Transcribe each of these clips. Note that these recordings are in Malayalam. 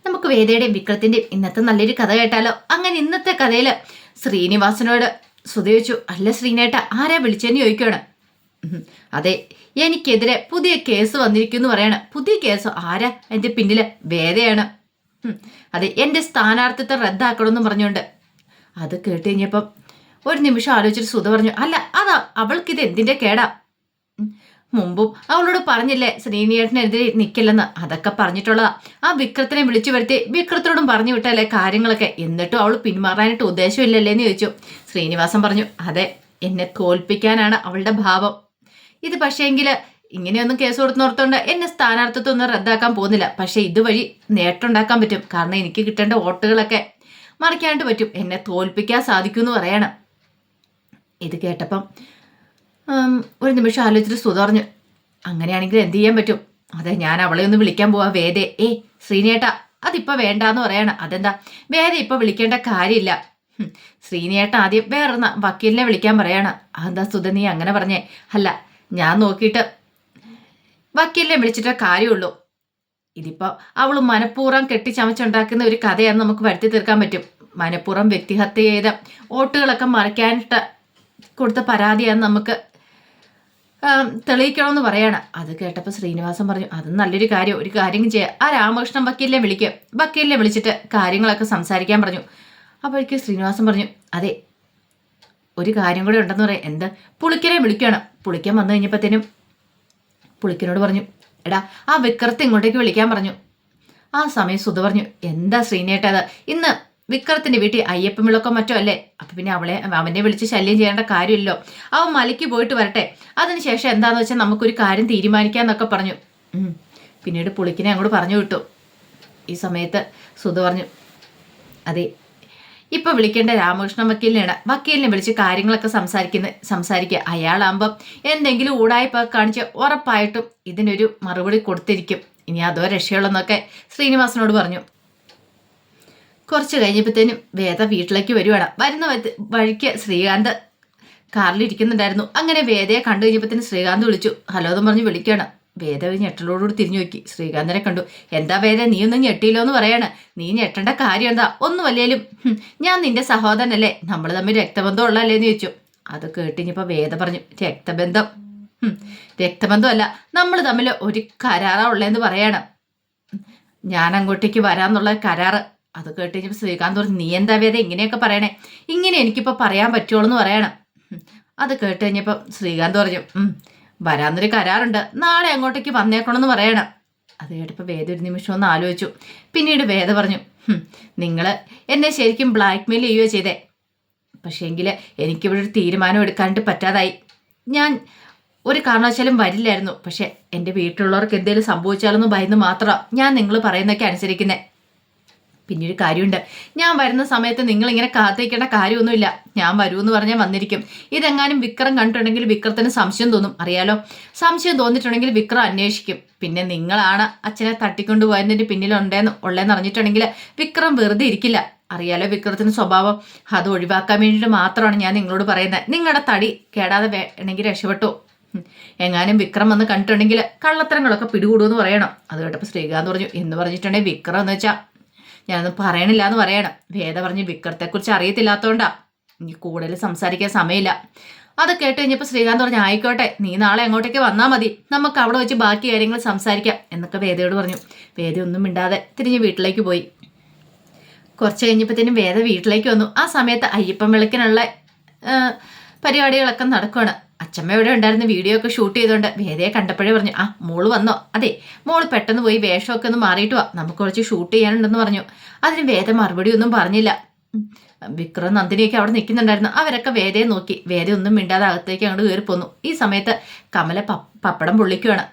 നമുക്ക് വേദയുടെയും വിക്രത്തിന്റെയും ഇന്നത്തെ നല്ലൊരു കഥ കേട്ടാലോ? അങ്ങനെ ഇന്നത്തെ കഥയില് ശ്രീനിവാസനോട് ശ്രുതി ചോദിച്ചു, അല്ല ശ്രീനേട്ട ആരാ വിളിച്ചെന്ന് ചോദിക്കുകയാണ്. അതെ, എനിക്കെതിരെ പുതിയ കേസ് വന്നിരിക്കുന്നു പറയാണ്. പുതിയ കേസോ? ആരാ എന്റെ പിന്നില്? വേദയാണ്. അതെ, എന്റെ സ്ഥാനാർത്ഥിത്വം റദ്ദാക്കണമെന്ന് പറഞ്ഞുകൊണ്ട്. അത് കേട്ട് കഴിഞ്ഞപ്പം ഒരു നിമിഷം ആലോചിച്ചിട്ട് സുധ പറഞ്ഞു, അല്ല അതാ അവൾക്കിത് എന്തിന്റെ കേടാ? മുമ്പും അവളോട് പറഞ്ഞില്ലേ ശ്രീനിയേട്ടനെതിരെ നിൽക്കില്ലെന്ന്? അതൊക്കെ പറഞ്ഞിട്ടുള്ളതാ. ആ വിക്രത്തിനെ വിളിച്ചു വരുത്തി വിക്രത്തിനോടും പറഞ്ഞു വിട്ടല്ലേ കാര്യങ്ങളൊക്കെ. എന്നിട്ടും അവൾ പിന്മാറാനായിട്ട് ഉദ്ദേശമില്ലല്ലേന്ന് ചോദിച്ചു. ശ്രീനിവാസൻ പറഞ്ഞു, അതെ, എന്നെ തോൽപ്പിക്കാനാണ് അവളുടെ ഭാവം. ഇത് പക്ഷേങ്കില് ഇങ്ങനെയൊന്നും കേസ് കൊടുത്തോർത്തോണ്ട് എന്നെ സ്ഥാനാർത്ഥിത്വം ഒന്നും റദ്ദാക്കാൻ പോകുന്നില്ല. പക്ഷെ ഇതുവഴി നേട്ടമുണ്ടാക്കാൻ പറ്റും. കാരണം എനിക്ക് കിട്ടേണ്ട വോട്ടുകളൊക്കെ മറിക്കാണ്ട് പറ്റും. എന്നെ തോൽപ്പിക്കാൻ സാധിക്കുമെന്ന് പറയണം. ഇത് കേട്ടപ്പം ഒരു നിമിഷം ആലോചിച്ചിട്ട് സുധ പറഞ്ഞു, അങ്ങനെയാണെങ്കിൽ എന്ത് ചെയ്യാൻ പറ്റും? അതെ, ഞാൻ അവളെ ഒന്ന് വിളിക്കാൻ പോവാ. വേദേ, ശ്രീനേട്ട അതിപ്പോ വേണ്ടാന്ന് പറയണം. അതെന്താ? വേദ ഇപ്പൊ വിളിക്കേണ്ട കാര്യമില്ല. ശ്രീനേട്ട ആദ്യം വേറെ വക്കീലിനെ വിളിക്കാൻ പറയാണ്. അതെന്താ സുധ നീ അങ്ങനെ പറഞ്ഞേ? അല്ല, ഞാൻ നോക്കിയിട്ട് വക്കീലിനെ വിളിച്ചിട്ടേ കാര്യമുള്ളൂ. ഇതിപ്പോ അവള് മനഃപൂർവ്വം കെട്ടിച്ചമച്ചുണ്ടാക്കുന്ന ഒരു കഥയാണെന്ന് നമുക്ക് വരുത്തി തീർക്കാൻ പറ്റും. മനഃപൂർവ്വം വ്യക്തിഹത്യ ചെയ്ത വോട്ടുകളൊക്കെ മറിക്കാനിട്ട് കൊടുത്ത പരാതിയാണെന്ന് നമുക്ക് തെളിയിക്കണമെന്ന് പറയാണ്. അത് കേട്ടപ്പോൾ ശ്രീനിവാസൻ പറഞ്ഞു, അത് നല്ലൊരു കാര്യം. ഒരു കാര്യം ചെയ്യാം, ആ രാമകൃഷ്ണൻ വക്കീലിനെ വിളിക്കുക. വക്കീലിനെ വിളിച്ചിട്ട് കാര്യങ്ങളൊക്കെ സംസാരിക്കാൻ പറഞ്ഞു. അപ്പോഴേക്ക് ശ്രീനിവാസൻ പറഞ്ഞു, അതെ, ഒരു കാര്യം കൂടെ ഉണ്ടെന്ന് പറയാം. എന്ത്? പുളിക്കനെ വിളിക്കുകയാണ്. പുളിക്കൻ വന്നു കഴിഞ്ഞപ്പോഴത്തേനും പുളിക്കനോട് പറഞ്ഞു, എടാ ആ വിക്രത്തെ ഇങ്ങോട്ടേക്ക് വിളിക്കാൻ പറഞ്ഞു. ആ സമയം സുധ പറഞ്ഞു, എന്താ ശ്രീനേട്ടത്? ഇന്ന് വിക്രത്തിന്റെ വീട്ടിൽ അയ്യപ്പൻ വിളക്കോ മറ്റോ അല്ലേ? അപ്പൊ പിന്നെ അവനെ വിളിച്ച് ശല്യം ചെയ്യേണ്ട കാര്യമില്ലല്ലോ. അവൻ മലയ്ക്ക് പോയിട്ട് വരട്ടെ, അതിനുശേഷം എന്താന്ന് വെച്ചാൽ നമുക്കൊരു കാര്യം തീരുമാനിക്കാന്നൊക്കെ പറഞ്ഞു. പിന്നീട് പുളിക്കിനെ അങ്ങോട്ട് പറഞ്ഞു വിട്ടു. ഈ സമയത്ത് സുധ പറഞ്ഞു, അതെ, ഇപ്പൊ വിളിക്കേണ്ട രാമകൃഷ്ണൻ വക്കീലിനെയാണ്. വക്കീലിനെ വിളിച്ച് കാര്യങ്ങളൊക്കെ സംസാരിക്കുക. അയാളാകുമ്പം എന്തെങ്കിലും ഊടായ്പ കാണിച്ച് ഉറപ്പായിട്ടും ഇതിനൊരു മറുപടി കൊടുത്തിരിക്കും. ഇനി അതോ രക്ഷയുള്ളെന്നൊക്കെ ശ്രീനിവാസനോട് പറഞ്ഞു. കുറച്ച് കഴിഞ്ഞപ്പോഴത്തേനും വേദ വീട്ടിലേക്ക് വരുവാണ്. വരുന്ന വഴിക്ക് ശ്രീകാന്ത് കാറിലിരിക്കുന്നുണ്ടായിരുന്നു. അങ്ങനെ വേദയെ കണ്ടു കഴിഞ്ഞപ്പോഴത്തേനും ശ്രീകാന്ത് വിളിച്ചു. ഹലോ എന്ന് പറഞ്ഞ് വിളിക്കുകയാണ്. വേദ ഞെട്ടലോടുകൂടി തിരിഞ്ഞു നോക്കി ശ്രീകാന്തിനെ കണ്ടു. എന്താ വേദ, നീ ഒന്നും ഞെട്ടിയില്ലോ എന്ന് പറയാണ്. നീ ഞെട്ടേണ്ട കാര്യം എന്താ? ഒന്നും അല്ലേലും ഞാൻ നിന്റെ സഹോദരനല്ലേ, നമ്മൾ തമ്മിൽ രക്തബന്ധം ഉള്ളല്ലേന്ന് ചോദിച്ചു. അത് കേട്ടിഞ്ഞപ്പോ വേദ പറഞ്ഞു, രക്തബന്ധം രക്തബന്ധമല്ല, നമ്മൾ തമ്മിൽ ഒരു കരാറാ ഉള്ളതെന്ന് പറയാണ്. ഞാൻ അങ്ങോട്ടേക്ക് വരാന്നുള്ള കരാറ്. അത് കേട്ടുകഴിഞ്ഞപ്പോൾ ശ്രീകാന്ത് പറഞ്ഞു, നീ എന്താ വേദ ഇങ്ങനെയൊക്കെ പറയണേ? ഇങ്ങനെ എനിക്കിപ്പോൾ പറയാൻ പറ്റുള്ളൂ എന്ന് പറയണം. അത് കേട്ട് കഴിഞ്ഞപ്പോൾ ശ്രീകാന്ത് പറഞ്ഞു, വരാന്നൊരു കരാറുണ്ട്, നാളെ അങ്ങോട്ടേക്ക് വന്നേക്കണമെന്ന് പറയണം. അത് കേട്ടപ്പോൾ വേദ ഒരു നിമിഷം ഒന്ന് ആലോചിച്ചു. പിന്നീട് വേദ പറഞ്ഞു, നിങ്ങൾ എന്നെ ശരിക്കും ബ്ലാക്ക് മെയിൽ ചെയ്യുകയോ ചെയ്തേ. പക്ഷേ എങ്കിൽ എനിക്കിവിടെ ഒരു തീരുമാനം എടുക്കാനായിട്ട് പറ്റാതായി. ഞാൻ ഒരു കാരണവശാലും വരില്ലായിരുന്നു. പക്ഷെ എൻ്റെ വീട്ടിലുള്ളവർക്ക് എന്തെങ്കിലും സംഭവിച്ചാലൊന്നും ഭയന്ന് മാത്രമാണ് ഞാൻ നിങ്ങൾ പറയുന്നതൊക്കെ അനുസരിക്കുന്നത്. പിന്നെ ഒരു കാര്യമുണ്ട്, ഞാൻ വരുന്ന സമയത്ത് നിങ്ങളിങ്ങനെ കാത്തിരിക്കേണ്ട കാര്യമൊന്നുമില്ല. ഞാൻ വരുമെന്ന് പറഞ്ഞാൽ വന്നിരിക്കും. ഇതെങ്ങാനും വിക്രം കണ്ടിട്ടുണ്ടെങ്കിൽ വിക്രത്തിന് സംശയം തോന്നും. അറിയാലോ, സംശയം തോന്നിയിട്ടുണ്ടെങ്കിൽ വിക്രം അന്വേഷിക്കും. പിന്നെ നിങ്ങളാണ് അച്ഛനെ തട്ടിക്കൊണ്ടു പോയതിൻ്റെ ഉള്ളതെന്ന് അറിഞ്ഞിട്ടുണ്ടെങ്കിൽ വിക്രം വെറുതെ ഇരിക്കില്ല. അറിയാലോ വിക്രത്തിന് സ്വഭാവം. അത് ഒഴിവാക്കാൻ വേണ്ടിയിട്ട് മാത്രമാണ് ഞാൻ നിങ്ങളോട് പറയുന്നത്. നിങ്ങളുടെ തടി കേടാതെ വേണമെങ്കിൽ രക്ഷപ്പെട്ടു. എങ്ങാനും വിക്രം വന്ന് കണ്ടിട്ടുണ്ടെങ്കിൽ കള്ളത്തരങ്ങളൊക്കെ പിടികൂടുമെന്ന് പറയണം. അത് കേട്ടപ്പോൾ ശ്രീകാന്ത് പറഞ്ഞു, എന്ന് പറഞ്ഞിട്ടുണ്ടെങ്കിൽ വിക്രം എന്ന് വെച്ചാൽ ഞാനൊന്നും പറയണില്ല എന്ന് പറയണം. വേദ പറഞ്ഞ് വിക്രത്തെക്കുറിച്ച് അറിയത്തില്ലാത്തതുകൊണ്ടാ ഇനി കൂടുതൽ സംസാരിക്കാൻ സമയമില്ല. അത് കേട്ട് കഴിഞ്ഞപ്പോൾ ശ്രീകാന്ത് പറഞ്ഞു, ആയിക്കോട്ടെ, നീ നാളെ അങ്ങോട്ടേക്ക് വന്നാൽ മതി, നമുക്ക് അവിടെ വെച്ച് ബാക്കി കാര്യങ്ങൾ സംസാരിക്കാം എന്നൊക്കെ വേദയോട് പറഞ്ഞു. വേദ ഒന്നും മിണ്ടാതെ തിരിഞ്ഞ് വീട്ടിലേക്ക് പോയി. കുറച്ച് കഴിഞ്ഞപ്പോഴത്തേനും വേദ വീട്ടിലേക്ക് വന്നു. ആ സമയത്ത് അയ്യപ്പൻ വിളക്കിനുള്ള പരിപാടികളൊക്കെ നടക്കുകയാണ്. അച്ഛമ്മ ഇവിടെ ഉണ്ടായിരുന്ന വീഡിയോ ഒക്കെ ഷൂട്ട് ചെയ്തുകൊണ്ട് വേദയെ കണ്ടപ്പോഴേ പറഞ്ഞു, ആ മോള് വന്നോ? അതെ, മോള് പെട്ടെന്ന് പോയി വേഷമൊക്കെ ഒന്ന് മാറിയിട്ട് വാ, നമുക്ക് കുറച്ച് ഷൂട്ട് ചെയ്യാനുണ്ടെന്ന് പറഞ്ഞു. അതിന് വേദ മറുപടി ഒന്നും പറഞ്ഞില്ല. വിക്രം നന്ദിനിയൊക്കെ അവിടെ നിൽക്കുന്നുണ്ടായിരുന്നു. അവരൊക്കെ വേദയെ നോക്കി. വേദ ഒന്നും മിണ്ടാതെ അകത്തേക്ക് അങ്ങോട്ട് കയറി പോന്നു. ഈ സമയത്ത് കമല പപ്പടം പൊള്ളിക്കുകയാണ്.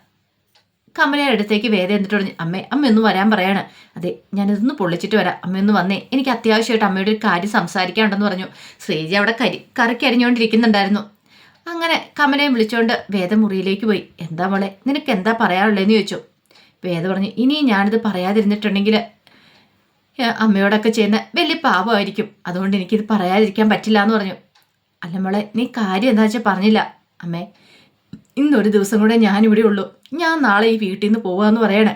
കമലയുടെ അടുത്തേക്ക് വേദ എന്നിട്ട് പറഞ്ഞു, അമ്മ ഒന്ന് വരാൻ പറയാണ്. അതെ, ഞാനിതൊന്ന് പൊള്ളിച്ചിട്ട് വരാം, അമ്മയൊന്ന് വന്നേ, എനിക്ക് അത്യാവശ്യമായിട്ട് അമ്മയുടെ ഒരു കാര്യം സംസാരിക്കാനുണ്ടെന്ന് പറഞ്ഞു. ശ്രീജ അവിടെ കറിക്ക് അരിഞ്ഞുകൊണ്ടിരിക്കുന്നുണ്ടായിരുന്നു. അങ്ങനെ കമലയെ വിളിച്ചോണ്ട് വേദ മുറിയിലേക്ക് പോയി. എന്താ മോളെ, നിനക്ക് എന്താ പറയാനുള്ളതെന്ന് ചോദിച്ചു. വേദ പറഞ്ഞു, ഇനിയും ഞാനിത് പറയാതിരുന്നിട്ടുണ്ടെങ്കിൽ അമ്മയോടൊക്കെ ചെയ്യുന്ന വലിയ പാപമായിരിക്കും. അതുകൊണ്ട് എനിക്കിത് പറയാതിരിക്കാൻ പറ്റില്ല എന്ന് പറഞ്ഞു. അല്ല മോളെ, നീ കാര്യം എന്താ വെച്ചാൽ പറഞ്ഞില്ല. അമ്മേ, ഇന്നൊരു ദിവസം കൂടെ ഞാനിവിടെ ഉള്ളൂ. ഞാൻ നാളെ ഈ വീട്ടിൽ നിന്ന് പോവാന്ന് പറയണേ.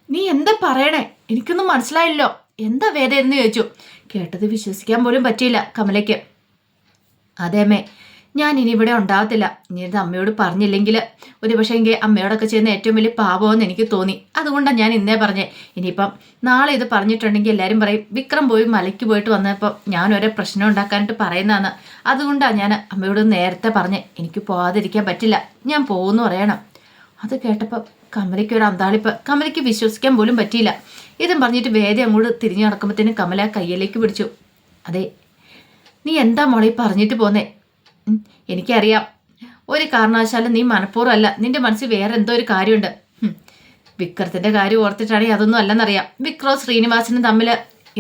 നീ എന്താ പറയണേ? എനിക്കൊന്നും മനസ്സിലായില്ലോ. എന്താ വേദ എന്ന് ചോദിച്ചു. കേട്ടത് വിശ്വസിക്കാൻ പോലും പറ്റിയില്ല കമലയ്ക്ക്. അതേമ്മേ, ഞാൻ ഇനി ഇവിടെ ഉണ്ടാകത്തില്ല. ഇനി ഇത് അമ്മയോട് പറഞ്ഞില്ലെങ്കിൽ ഒരു പക്ഷേ എങ്കിൽ അമ്മയോടൊക്കെ ചെയ്യുന്ന ഏറ്റവും വലിയ പാപമെന്ന് എനിക്ക് തോന്നി. അതുകൊണ്ടാണ് ഞാൻ ഇന്നേ പറഞ്ഞേ. ഇനിയിപ്പം നാളെ ഇത് പറഞ്ഞിട്ടുണ്ടെങ്കിൽ എല്ലാവരും പറയും വിക്രം പോയി മലയ്ക്ക് പോയിട്ട് വന്നപ്പോൾ ഞാൻ ഒരേ പ്രശ്നം ഉണ്ടാക്കാനായിട്ട് പറയുന്നതാണ്. അതുകൊണ്ടാണ് ഞാൻ അമ്മയോട് നേരത്തെ പറഞ്ഞേ എനിക്ക് പോകാതിരിക്കാൻ പറ്റില്ല, ഞാൻ പോകുമെന്ന് പറയണം. അത് കേട്ടപ്പോൾ കമലയ്ക്ക് ഒരു അന്താളിപ്പ്. കമലയ്ക്ക് വിശ്വസിക്കാൻ പോലും പറ്റിയില്ല. ഇതും പറഞ്ഞിട്ട് വേദ അങ്ങോട്ട് തിരിഞ്ഞു നടക്കുമ്പോഴത്തേനും കമല കയ്യിലേക്ക് പിടിച്ചു. അതെ, നീ എന്താ മോളെ പറഞ്ഞിട്ട് പോന്നേ? എനിക്കറിയാം ഒരു കാരണവശാലും നീ മനഃപൂർവ്വമല്ല, നിന്റെ മനസ്സിൽ വേറെ എന്തോ ഒരു കാര്യമുണ്ട്. വിക്രത്തിന്റെ കാര്യം ഓർത്തിട്ടാണെങ്കിൽ അതൊന്നും അല്ലെന്നറിയാം. വിക്രവും ശ്രീനിവാസനും തമ്മിൽ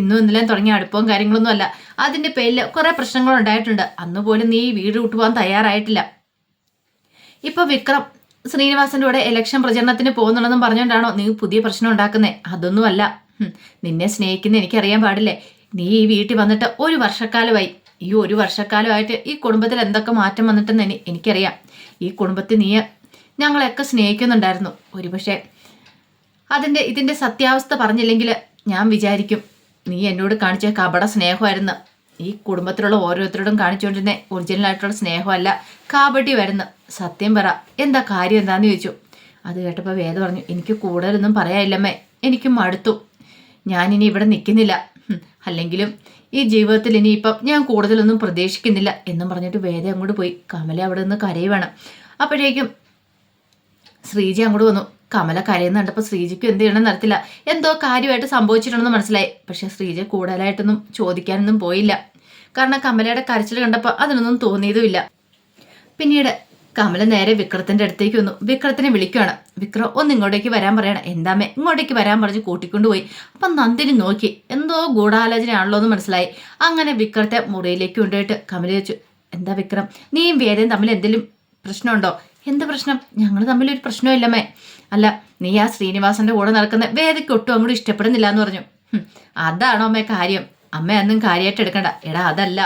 ഇന്നും ഇന്നലെയും തുടങ്ങിയ അടുപ്പവും കാര്യങ്ങളൊന്നും അല്ല. അതിന്റെ പേരിൽ കുറെ പ്രശ്നങ്ങൾ ഉണ്ടായിട്ടുണ്ട്. അന്ന് പോലും നീ വീട് വിട്ടുപോകാൻ തയ്യാറായിട്ടില്ല. ഇപ്പൊ വിക്രം ശ്രീനിവാസന്റെ കൂടെ ഇലക്ഷൻ പ്രചരണത്തിന് പോകുന്നുണ്ടെന്നും പറഞ്ഞുകൊണ്ടാണോ നീ പുതിയ പ്രശ്നം ഉണ്ടാക്കുന്നേ? അതൊന്നുമല്ല. നിന്നെ സ്നേഹിക്കുന്ന എനിക്കറിയാൻ പാടില്ലേ? നീ ഈ വീട്ടിൽ വന്നിട്ട് ഒരു വർഷക്കാലമായി. ഈ ഒരു വർഷക്കാലമായിട്ട് ഈ കുടുംബത്തിൽ എന്തൊക്കെ മാറ്റം വന്നിട്ടെന്ന് എനിക്കറിയാം. ഈ കുടുംബത്തിൽ നീ ഞങ്ങളെയൊക്കെ സ്നേഹിക്കുന്നുണ്ടായിരുന്നു. ഒരുപക്ഷെ ഇതിന്റെ സത്യാവസ്ഥ പറഞ്ഞില്ലെങ്കിൽ ഞാൻ വിചാരിക്കും നീ എന്നോട് കാണിച്ച കപട സ്നേഹമായിരുന്നു. ഈ കുടുംബത്തിലുള്ള ഓരോരുത്തരോടും കാണിച്ചുകൊണ്ടിരുന്ന ഒറിജിനലായിട്ടുള്ള സ്നേഹമല്ല, കാപട്യം വരുന്നു. സത്യം പറ, എന്താ കാര്യം എന്താന്ന് ചോദിച്ചു. അത് കേട്ടപ്പോൾ വേദ പറഞ്ഞു, എനിക്ക് കൂടുതലൊന്നും പറയാനില്ലമ്മേ, എനിക്ക് മടുത്തു. ഞാനിനി ഇവിടെ നിൽക്കുന്നില്ല. അല്ലെങ്കിലും ഈ ജീവിതത്തിൽ ഇനിയിപ്പം ഞാൻ കൂടുതലൊന്നും പ്രതീക്ഷിക്കുന്നില്ല എന്നും പറഞ്ഞിട്ട് വേദ അങ്ങോട്ട് പോയി. കമല അവിടെ നിന്ന് കരയുവാണ്. അപ്പോഴേക്കും ശ്രീജ അങ്ങോട്ട് വന്നു. കമല കരയുന്ന കണ്ടപ്പോൾ ശ്രീജയ്ക്ക് എന്ത് ചെയ്യണമെന്ന് അറിയത്തില്ല. എന്തോ കാര്യമായിട്ട് സംഭവിച്ചിട്ടുണ്ടെന്ന് മനസ്സിലായി. പക്ഷെ ശ്രീജ കൂടുതലായിട്ടൊന്നും ചോദിക്കാനൊന്നും പോയില്ല. കാരണം കമലയുടെ കരച്ചിൽ കണ്ടപ്പോൾ അതിനൊന്നും തോന്നിയതുമില്ല. പിന്നീട് കമല നേരെ വിക്രത്തിന്റെ അടുത്തേക്ക് വന്നു. വിക്രത്തിനെ വിളിക്കുകയാണ്. വിക്രം ഒന്ന് ഇങ്ങോട്ടേക്ക് വരാൻ പറയണം. എന്താമേ ഇങ്ങോട്ടേക്ക് വരാൻ പറഞ്ഞ് കൂട്ടിക്കൊണ്ടുപോയി. അപ്പം നന്ദിനി നോക്കി എന്തോ ഗൂഢാലോചനയാണല്ലോ എന്ന് മനസ്സിലായി. അങ്ങനെ വിക്രത്തെ മുറിയിലേക്ക് കൊണ്ടുപോയിട്ട് കമല ചോദിച്ചു, എന്താ വിക്രം, നീയും വേദയും തമ്മിൽ എന്തെങ്കിലും പ്രശ്നമുണ്ടോ? എന്ത് പ്രശ്നം? ഞങ്ങൾ തമ്മിലൊരു പ്രശ്നമില്ലമ്മേ. അല്ല, നീ ആ ശ്രീനിവാസന്റെ കൂടെ നടക്കുന്ന വേദയ്ക്ക് ഒട്ടും അങ്ങോട്ട് ഇഷ്ടപ്പെടുന്നില്ല എന്ന് പറഞ്ഞു. അതാണോ അമ്മേ കാര്യം? അമ്മ അന്നും കാര്യമായിട്ട് എടുക്കണ്ട. എടാ അതല്ല,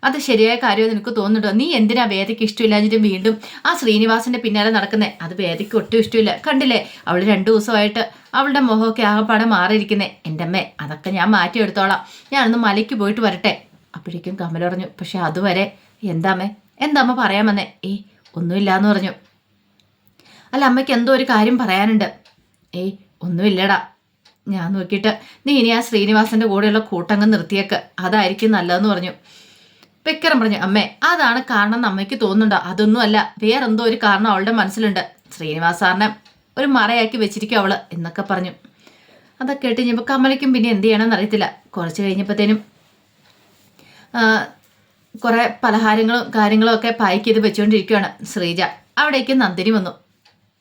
അത് ശരിയായ കാര്യമെന്ന് എനിക്ക് തോന്നുന്നുണ്ടോ? നീ എന്തിനാ വേദയ്ക്ക് ഇഷ്ടമില്ലാഞ്ഞിട്ട് വീണ്ടും ആ ശ്രീനിവാസന്റെ പിന്നാലെ നടക്കുന്നേ? അത് വേദയ്ക്ക് ഒട്ടും ഇഷ്ടമില്ല. കണ്ടില്ലേ, അവൾ 2 ദിവസമായിട്ട് അവളുടെ മുഖമൊക്കെ ആകെപ്പാടെ മാറിയിരിക്കുന്നേ. എൻ്റെ അമ്മേ, അതൊക്കെ ഞാൻ മാറ്റിയെടുത്തോളാം. ഞാനൊന്ന് മലയ്ക്ക് പോയിട്ട് വരട്ടെ. അപ്പോഴേക്കും കമല പറഞ്ഞു, പക്ഷെ അതുവരെ എന്താമ്മേ അമ്മ പറയാമെന്നേ? ഒന്നുമില്ലാന്ന് പറഞ്ഞു. അല്ല, അമ്മയ്ക്ക് എന്തോ ഒരു കാര്യം പറയാനുണ്ട്. ഒന്നുമില്ലടാ. ഞാൻ നോക്കിയിട്ട് നീ ഇനി ആ ശ്രീനിവാസന്റെ കൂടെയുള്ള കൂട്ടങ്ങ് നിർത്തിയേക്ക്, അതായിരിക്കും നല്ലതെന്ന് പറഞ്ഞു. വിക്രം പറഞ്ഞു, അമ്മേ അതാണ് കാരണം അമ്മയ്ക്ക് തോന്നുന്നുണ്ടോ? അതൊന്നുമല്ല, വേറെന്തോ ഒരു കാരണം അവളുടെ മനസ്സിലുണ്ട്. ശ്രീനിവാസ് സാറിനെ ഒരു മറയാക്കി വെച്ചിരിക്കും അവള് എന്നൊക്കെ പറഞ്ഞു. അതൊക്കെ കേട്ട് കഴിഞ്ഞപ്പോൾ കമലയ്ക്കും പിന്നെ എന്ത് ചെയ്യണമെന്ന് അറിയത്തില്ല. കുറച്ച് കഴിഞ്ഞപ്പോഴത്തേനും കുറെ പലഹാരങ്ങളും കാര്യങ്ങളും ഒക്കെ പാക്ക് ചെയ്ത് വെച്ചുകൊണ്ടിരിക്കുകയാണ് ശ്രീജ. അവിടേക്ക് നന്ദിനി വന്നു.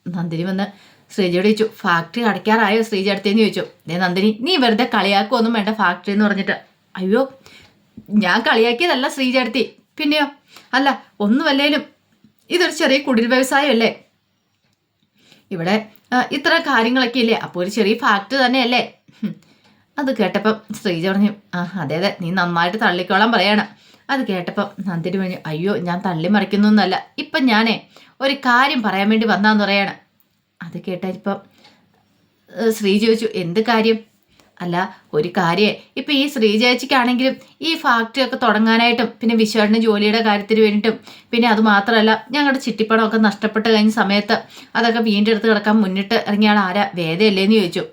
നന്ദിനി വന്ന് ശ്രീജയോട് ചോദിച്ചു, ഫാക്ടറി അടയ്ക്കാറായോ ശ്രീജ അടുത്തേന്ന് ചോദിച്ചു. നന്ദിനി, നീ വെറുതെ കളിയാക്കുമൊന്നും വേണ്ട ഫാക്ടറി എന്ന് പറഞ്ഞിട്ട്. അയ്യോ, ഞാൻ കളിയാക്കിയതല്ല ശ്രീജ അടുത്തി. പിന്നെയോ? അല്ല, ഒന്നുമല്ലേലും ഇതൊരു ചെറിയ കുടിൽ വ്യവസായമല്ലേ, ഇവിടെ ഇത്ര കാര്യങ്ങളൊക്കെ ഇല്ലേ, അപ്പോൾ ഒരു ചെറിയ ഫാക്ടറി തന്നെയല്ലേ? അത് കേട്ടപ്പം ശ്രീജ പറഞ്ഞു, അതെ അതെ, നീ നന്നായിട്ട് തള്ളിക്കോളാൻ പറയാണ്. അത് കേട്ടപ്പം നന്ദിനി പറഞ്ഞു, അയ്യോ ഞാൻ തള്ളി മറിക്കുന്നൊന്നല്ല, ഇപ്പം ഞാനേ ഒരു കാര്യം പറയാൻ വേണ്ടി വന്നാന്ന് പറയാണ്. അത് കേട്ടപ്പം ശ്രീജ ചോദിച്ചു, എന്ത് കാര്യം? അല്ല, ഒരു കാര്യേ, ഇപ്പം ഈ ശ്രീജേച്ചിക്കാണെങ്കിലും ഈ ഫാക്ടറി ഒക്കെ തുടങ്ങാനായിട്ടും പിന്നെ വിശ്വാടിന് ജോലിയുടെ കാര്യത്തിന് വേണ്ടിയിട്ടും പിന്നെ അതുമാത്രമല്ല ഞങ്ങളുടെ ചിട്ടിപ്പണമൊക്കെ നഷ്ടപ്പെട്ട് കഴിഞ്ഞ സമയത്ത് അതൊക്കെ വീണ്ടെടുത്ത് കിടക്കാൻ മുന്നിട്ട് ഇറങ്ങിയ ആൾ ആരാ? വേദയല്ലേന്ന് ചോദിച്ചു.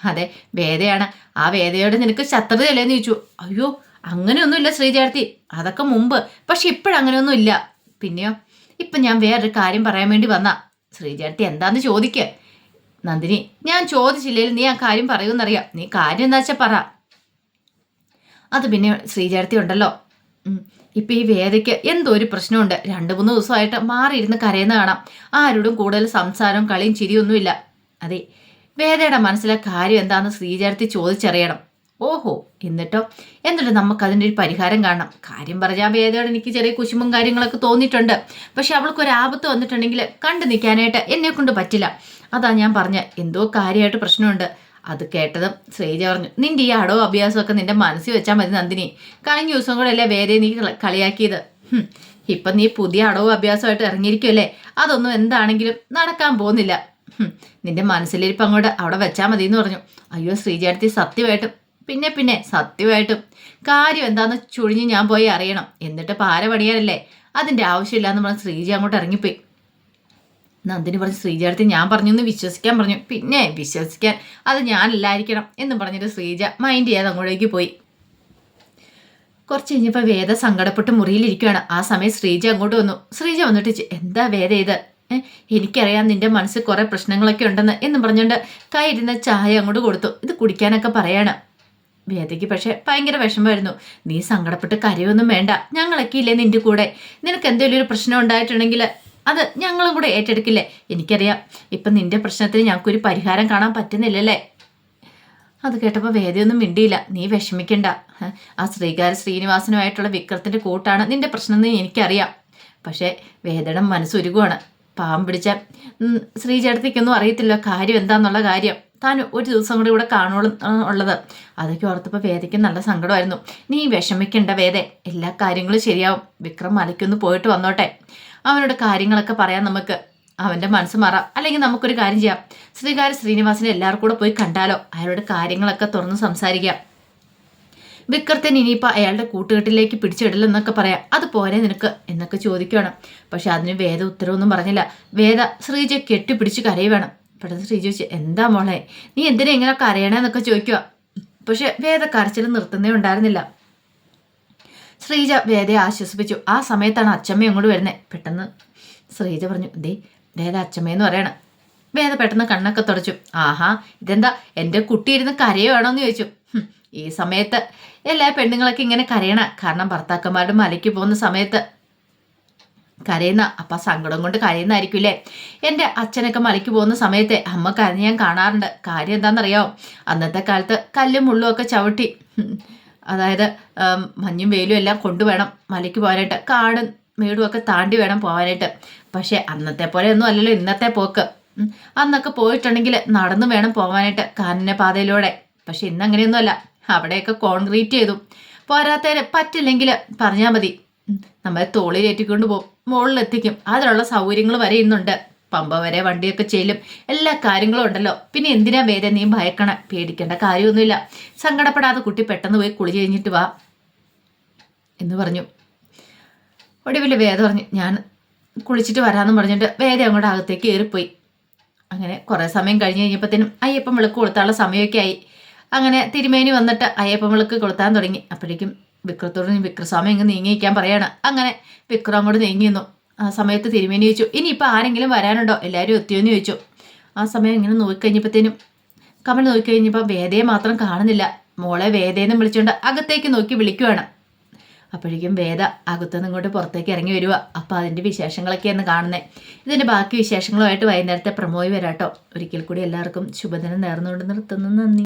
അതെ വേദയാണ്. ആ വേദയോട് നിനക്ക് ശത്രുതയല്ലേന്ന് ചോദിച്ചു. അയ്യോ അങ്ങനെയൊന്നുമില്ല ശ്രീജേർത്തി, അതൊക്കെ മുമ്പ്, പക്ഷെ ഇപ്പോഴങ്ങനെയൊന്നും ഇല്ല. പിന്നെയോ? ഇപ്പം ഞാൻ വേറൊരു കാര്യം പറയാൻ വേണ്ടി വന്നാ. ശ്രീജേർത്തി എന്താന്ന് ചോദിക്കുക. നന്ദിനി, ഞാൻ ചോദിച്ചില്ലേലും നീ ആ കാര്യം പറയൂന്നറിയാം, നീ കാര്യം എന്താ വെച്ചാൽ പറ. അത് പിന്നെ ശ്രീജേർത്തി ഉണ്ടല്ലോ, ഇപ്പം ഈ വേദയ്ക്ക് എന്തോ ഒരു പ്രശ്നമുണ്ട്. 2-3 ദിവസമായിട്ട് മാറിയിരുന്ന് കരയുന്ന കാണാം. ആരോടും കൂടുതൽ സംസാരവും കളിയും ചിരിയൊന്നുമില്ല. അതെ, വേദയുടെ മനസ്സിലെ കാര്യം എന്താണെന്ന് ശ്രീജേർത്തി ചോദിച്ചറിയണം. ഓഹോ, എന്നിട്ട് നമുക്കതിൻ്റെ ഒരു പരിഹാരം കാണണം. കാര്യം പറഞ്ഞാൽ വേദയോട് എനിക്ക് ചെറിയ കുശുമ്പും കാര്യങ്ങളൊക്കെ തോന്നിയിട്ടുണ്ട്. പക്ഷെ അവൾക്കൊരു ആപത്ത് വന്നിട്ടുണ്ടെങ്കിൽ കണ്ടു നിൽക്കാനായിട്ട് എന്നെ കൊണ്ട് പറ്റില്ല. അതാ ഞാൻ പറഞ്ഞ എന്തോ കാര്യമായിട്ട് പ്രശ്നമുണ്ട്. അത് കേട്ടതും ശ്രീജ പറഞ്ഞു, നിന്റെ ഈ അടോ അഭ്യാസമൊക്കെ നിന്റെ മനസ്സിൽ വെച്ചാൽ മതി നന്ദിനി. കഴിഞ്ഞ ദിവസം കൂടെ അല്ലേ വേദയെ നീ കളിയാക്കിയത്. ഇപ്പം നീ പുതിയ അടവും അഭ്യാസമായിട്ട് ഇറങ്ങിയിരിക്കുമല്ലേ, അതൊന്നും എന്താണെങ്കിലും നടക്കാൻ പോകുന്നില്ല. നിന്റെ മനസ്സിലിരിപ്പ് അങ്ങോട്ട് അവിടെ വെച്ചാൽ മതി എന്ന് പറഞ്ഞു. അയ്യോ ശ്രീജേടത്തി, സത്യമായിട്ടും പിന്നെ സത്യമായിട്ടും കാര്യം എന്താന്ന് ചുഴിഞ്ഞ് ഞാൻ പോയി അറിയണം, എന്നിട്ട് പാര പണിയാനല്ലേ, അതിൻ്റെ ആവശ്യമില്ലാന്ന് പറഞ്ഞ് ശ്രീജ അങ്ങോട്ട് ഇറങ്ങിപ്പോയി. നന്ദിനി പറഞ്ഞു, ശ്രീജേടത്തി ഞാൻ പറഞ്ഞൊന്ന് വിശ്വസിക്കാൻ പറഞ്ഞു. പിന്നെ വിശ്വസിക്കാൻ അത് ഞാനല്ലായിരിക്കണം എന്ന് പറഞ്ഞിട്ട് ശ്രീജ മൈൻഡ് ചെയ്യാതെ അങ്ങോട്ടേക്ക് പോയി. കുറച്ച് കഴിഞ്ഞപ്പോൾ വേദ സങ്കടപ്പെട്ട് മുറിയിലിരിക്കുകയാണ്. ആ സമയം ശ്രീജ അങ്ങോട്ട് വന്നു. ശ്രീജ വന്നിട്ട് എന്താ വേദ ഇത്, എനിക്കറിയാം നിന്റെ മനസ്സിൽ കുറെ പ്രശ്നങ്ങളൊക്കെ ഉണ്ടെന്ന് എന്ന് പറഞ്ഞുകൊണ്ട് കയ്യിരുന്ന ചായ അങ്ങോട്ട് കൊടുത്തു. ഇത് കുടിക്കാനൊക്കെ പറയാണ്. വേദയ്ക്ക് പക്ഷെ ഭയങ്കര വിഷമമായിരുന്നു. നീ സങ്കടപ്പെട്ട് കരയൊന്നും വേണ്ട, ഞങ്ങളൊക്കെ ഇല്ലേ നിന്റെ കൂടെ, നിനക്ക് എന്തെങ്കിലും ഒരു പ്രശ്നം ഉണ്ടായിട്ടുണ്ടെങ്കിൽ അത് ഞങ്ങളും കൂടെ ഏറ്റെടുക്കില്ലേ. എനിക്കറിയാം ഇപ്പം നിന്റെ പ്രശ്നത്തിന് ഞങ്ങൾക്കൊരു പരിഹാരം കാണാൻ പറ്റുന്നില്ലല്ലേ. അത് കേട്ടപ്പോൾ വേദയൊന്നും മിണ്ടിയില്ല. നീ വിഷമിക്കണ്ട, ആ ശ്രീനിവാസനുമായിട്ടുള്ള വിക്രത്തിൻ്റെ കൂട്ടാണ് നിന്റെ പ്രശ്നം എന്ന് എനിക്കറിയാം. പക്ഷേ വേദയുടെ മനസ്സൊരുക്കുവാണ്. പാവം പിടിച്ച ശ്രീചേട്ടത്തിക്കൊന്നും അറിയത്തില്ല കാര്യം എന്താന്നുള്ള കാര്യം. താൻ ഒരു ദിവസം കൂടി ഇവിടെ കാണുള്ളൂ ഉള്ളത്. അതൊക്കെ ഓർത്തപ്പോൾ വേദയ്ക്ക് നല്ല സങ്കടമായിരുന്നു. നീ വിഷമിക്കേണ്ട വേദ, എല്ലാ കാര്യങ്ങളും ശരിയാവും. വിക്രം മലയ്ക്കൊന്ന് പോയിട്ട് വന്നോട്ടെ, അവനോട് കാര്യങ്ങളൊക്കെ പറയാം നമുക്ക്, അവൻ്റെ മനസ്സ് മാറാം. അല്ലെങ്കിൽ നമുക്കൊരു കാര്യം ചെയ്യാം, ശ്രീനിവാസനെ എല്ലാവർക്കും കൂടെ പോയി കണ്ടാലോ, അയാളുടെ കാര്യങ്ങളൊക്കെ തുറന്ന് സംസാരിക്കാം. വിക്രത്തിന് ഇനിയിപ്പോൾ അയാളുടെ കൂട്ടുകെട്ടിലേക്ക് പിടിച്ചിടില്ലെന്നൊക്കെ പറയാം. അത് പോരെ നിനക്ക് എന്നൊക്കെ ചോദിക്കുകയാണ്. പക്ഷെ അതിന് വേദ ഉത്തരവൊന്നും പറഞ്ഞില്ല. വേദ ശ്രീജ കെട്ടിപ്പിടിച്ച് കരയുവാണ്. പെട്ടെന്ന് ശ്രീജ ചോദിച്ചു, എന്താ മോളെ നീ എന്തിനാ ഇങ്ങനെ കരയണേന്നൊക്കെ ചോദിക്കുക. പക്ഷെ വേദ കരച്ചിൽ നിർത്തുന്നേ ഉണ്ടായിരുന്നില്ല. ശ്രീജ വേദയെ ആശ്വസിപ്പിച്ചു. ആ സമയത്താണ് അച്ചമ്മ അങ്ങോട്ട് വരുന്നത്. പെട്ടെന്ന് ശ്രീജ പറഞ്ഞു, ദേ വേദ അച്ചമ്മയെന്ന് പറയണം. വേദ പെട്ടെന്ന് കണ്ണൊക്കെ തുടച്ചു. ആഹാ, ഇതെന്താ എൻ്റെ കുട്ടി ഇരുന്ന് കരയുവാണോ എന്ന് ചോദിച്ചു. ഈ സമയത്ത് എല്ലാ പെണ്ണുങ്ങളൊക്കെ ഇങ്ങനെ കരയണ, കാരണം ഭർത്താക്കന്മാരുടെ മലയ്ക്ക് പോകുന്ന സമയത്ത് കരയുന്ന, അപ്പം സങ്കടം കൊണ്ട് കരയുന്നതായിരിക്കില്ലേ. എൻ്റെ അച്ഛനൊക്കെ മലയ്ക്ക് പോകുന്ന സമയത്ത് അമ്മ കരഞ്ഞ് ഞാൻ കാണാറുണ്ട്. കാര്യം എന്താണെന്നറിയാമോ, അന്നത്തെ കാലത്ത് കല്ലും മുള്ളും ഒക്കെ ചവിട്ടി, അതായത് മഞ്ഞും വെയിലും എല്ലാം കൊണ്ടുവേണം മലയ്ക്ക് പോകാനായിട്ട്, കാടും മേടും ഒക്കെ താണ്ടി വേണം പോകാനായിട്ട്. പക്ഷേ അന്നത്തെ പോലെ ഒന്നും അല്ലല്ലോ ഇന്നത്തെ പോക്ക്. അന്നൊക്കെ പോയിട്ടുണ്ടെങ്കിൽ നടന്നു വേണം പോകാനായിട്ട് കാനന പാതയിലൂടെ. പക്ഷെ ഇന്നങ്ങനെയൊന്നുമല്ല, അവിടെയൊക്കെ കോൺക്രീറ്റ് ചെയ്തു. പോരാത്തതിന് പറ്റില്ലെങ്കിൽ പറഞ്ഞാൽ മതി, നമ്മളെ തോളിലേറ്റിക്കൊണ്ട് പോകും, മുകളിലെത്തിക്കും. അതിനുള്ള സൗകര്യങ്ങൾ വരെ ഇന്നുണ്ട്. പമ്പ വരെ വണ്ടിയൊക്കെ ചെല്ലും, എല്ലാ കാര്യങ്ങളും ഉണ്ടല്ലോ. പിന്നെ എന്തിനാ വേദ നീ ഭയക്കണ, പേടിക്കേണ്ട കാര്യമൊന്നുമില്ല. സങ്കടപ്പെടാതെ കുട്ടി പെട്ടെന്ന് പോയി കുളി കഴിഞ്ഞിട്ട് വാ എന്ന് പറഞ്ഞു. ഒടുവിൽ വേദ പറഞ്ഞു, ഞാൻ കുളിച്ചിട്ട് വരാമെന്ന് പറഞ്ഞിട്ട് വേദ അങ്ങോട്ട് അകത്തേക്ക് കയറിപ്പോയി. അങ്ങനെ കുറേ സമയം കഴിഞ്ഞ് കഴിഞ്ഞപ്പോഴത്തേനും അയ്യപ്പൻ വിളക്ക് കൊളുത്താനുള്ള സമയമൊക്കെ ആയി. അങ്ങനെ തിരുമേനി വന്നിട്ട് അയ്യപ്പൻ വിളക്ക് കൊളുത്താൻ തുടങ്ങി. അപ്പോഴേക്കും വിക്രത്തോട് വിക്രസ്വാമി ഇങ്ങ് നീങ്ങിയിരിക്കാൻ പറയാണ്. അങ്ങനെ വിക്രം അങ്ങോട്ട് നീങ്ങിയിരുന്നു. ആ സമയത്ത് തിരുമേനി ചോദിച്ചു, ഇനിയിപ്പോൾ ആരെങ്കിലും വരാനുണ്ടോ, എല്ലാവരും എത്തിയോന്ന് ചോദിച്ചു. ആ സമയം ഇങ്ങനെ നോക്കിക്കഴിഞ്ഞപ്പോഴത്തേനും കമൽ നോക്കിക്കഴിഞ്ഞപ്പോൾ വേദയെ മാത്രം കാണുന്നില്ല. മോളെ വേദയെന്ന് വിളിച്ചുകൊണ്ട് അകത്തേക്ക് നോക്കി വിളിക്കുവാണ്. അപ്പോഴേക്കും വേദ അകത്തുനിന്ന് ഇങ്ങോട്ട് പുറത്തേക്ക് ഇറങ്ങി വരിക. അപ്പോൾ അതിൻ്റെ വിശേഷങ്ങളൊക്കെയാണ് കാണുന്നത്. ഇതിൻ്റെ ബാക്കി വിശേഷങ്ങളുമായിട്ട് വൈകുന്നേരത്തെ പ്രമോയി വരാട്ടോ. ഒരിക്കൽ കൂടി എല്ലാവർക്കും ശുഭദിനം നേർന്നുകൊണ്ട് നിർത്തുന്നു. നന്ദി.